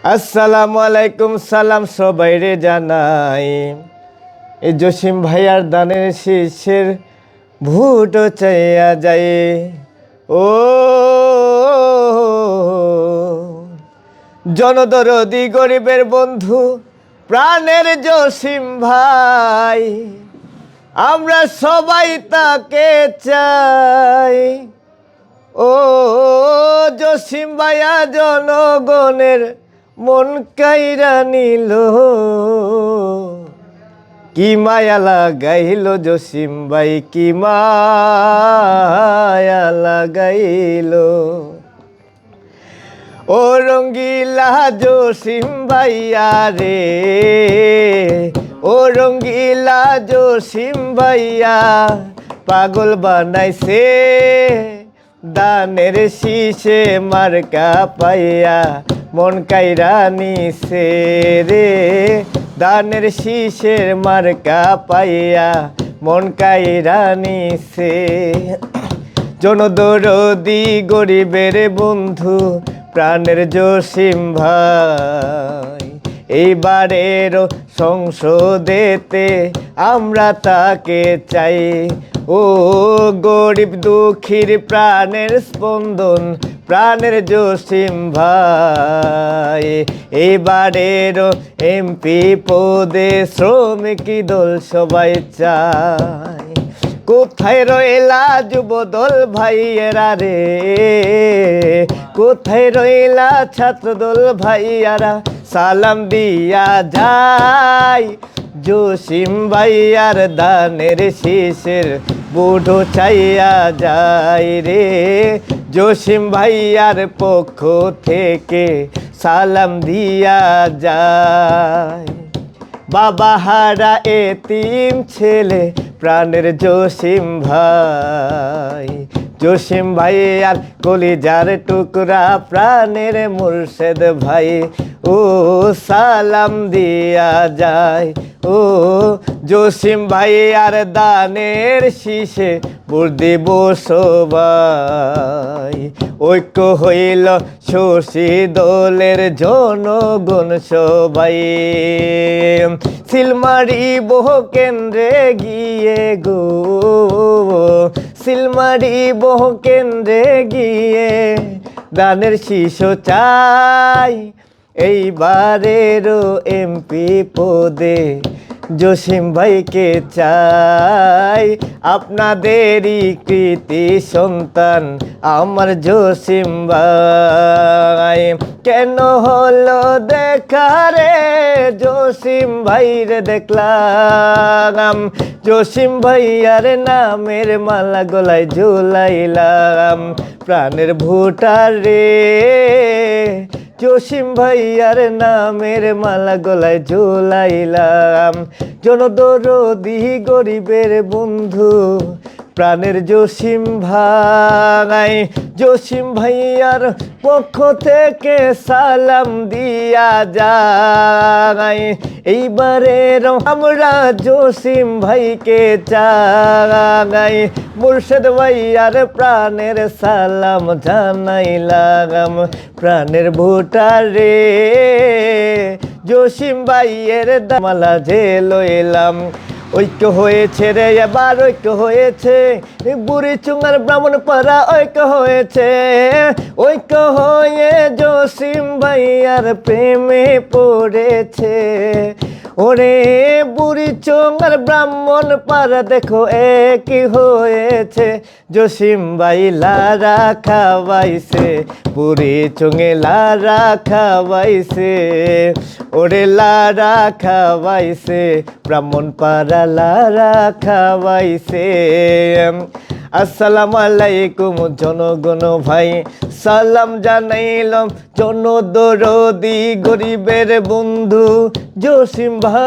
আসসালামু আলাইকুম, সালাম সবাইরে জানাই। এই জসিম ভাইয়ার দানের শীষের ভুটো চাইয়া যায়। ও জনদরদি গরিবের বন্ধু প্রাণের জসিম ভাই, আমরা সবাই তাকে চাই। ও জসিম ভাইয়া জনগণের মন কাইরা নিল, কি মায়া লাগাইল জসিম ভাই, কি মায়া লাগাইল। ও রঙ্গিলা জসিম ভাইয়া রে, ও রঙ্গিলা জসিম ভাইয়া পাগল বানাইছে দানের শীষে মার্কা পাইয়া, মন কাইরা নিছে রে দানের শীষের মার্কা পাইয়া, মন কাইরা নিছে। জনদরদি গরিবের বন্ধু প্রাণের জসিম ভাই, এইবারের সংসদেতে আমরা তাকে চাই। ও গরিব দুঃখীর প্রাণের স্পন্দন প্রাণের জসিম ভাই, এইবারের এমপি পদে শ্রমিক দল সবাই চায়। কোথায় রইলা যুবদল ভাইয়েরা রে, কোথায় রইলা ছাত্রদল ভাইয়ারা, সালাম দিয়া যায় জসিম ভাইয়ার দানের শীষের বুড়ো চাইয়া যায় রে। জসিম ভাইয়ার পক্ষ থেকে সালাম দিয়া যায়। বাবা হারা এতিম ছেলে প্রাণের জসিম ভাই, জসিম ভাইয়ার কলিজার টুকরা প্রাণের মুর্শেদ ভাই, ও সালাম দিয়া যায়। ও জসিম ভাইয়ার দানের শীষে ভোট দিব সবাই, ঐক্য হইল শশী দলের জনগণ সবাই। সিলমারি বহু কেন্দ্রে গিয়ে গো, সিলমারি বহু কেন্দ্রে গিয়ে দানের শীষ চাই। এইবারেরও এমপি পদে জসিম ভাইকে চাই। আপনাদেরই কৃতি সন্তান আমার জসিম ভাই, কেন হলো দেখা রে জসিম ভাইরে দেখলাম, জসিম ভাইয়ার নামের মালা গলায় ঝুলাইলাম, প্রাণের ভোটার রে জসিম ভাইয়ার নামের মালা গলায় ঝুলাইলাম। জনদরদি গরিবের বন্ধু প্রাণের জসিম ভাই, জসিম ভাইয়ার পক্ষ থেকে সালাম দিয়া যায়। এইবারের আমরা জসিম ভাইকে চাই, মুর্শেদ ভাইয়ার প্রাণের সালাম জানাইলাম, প্রাণের ভোটার রে জসিম ভাইয়ের দামালা যে লইলাম। ঐক্য হয়েছে রে এবার ঐক্য হয়েছে, বুড়ি চুঙ্গার ব্রাহ্মণ পাড়া ঐক্য হয়েছে, ঐক্য হয়ে জসিম ভাইয়ার প্রেমে পড়েছে। ওরে বুড়ি চুঙ্গার ব্রাহ্মণ পাড়া দেখো একই হয়েছে, জসিম ভাই লারা খাওয়াইছে, বুড়ি চুঙে লারা খাওয়াইছে, ওরে লারা খাওয়াইছে, ব্রাহ্মণ পাড়া লারা খাওয়াইছে। আসসালামু আলাইকুম জনগণ ভাই, সালাম জানাইলাম জনদরদি গরিবের বন্ধু জসিম ভাই।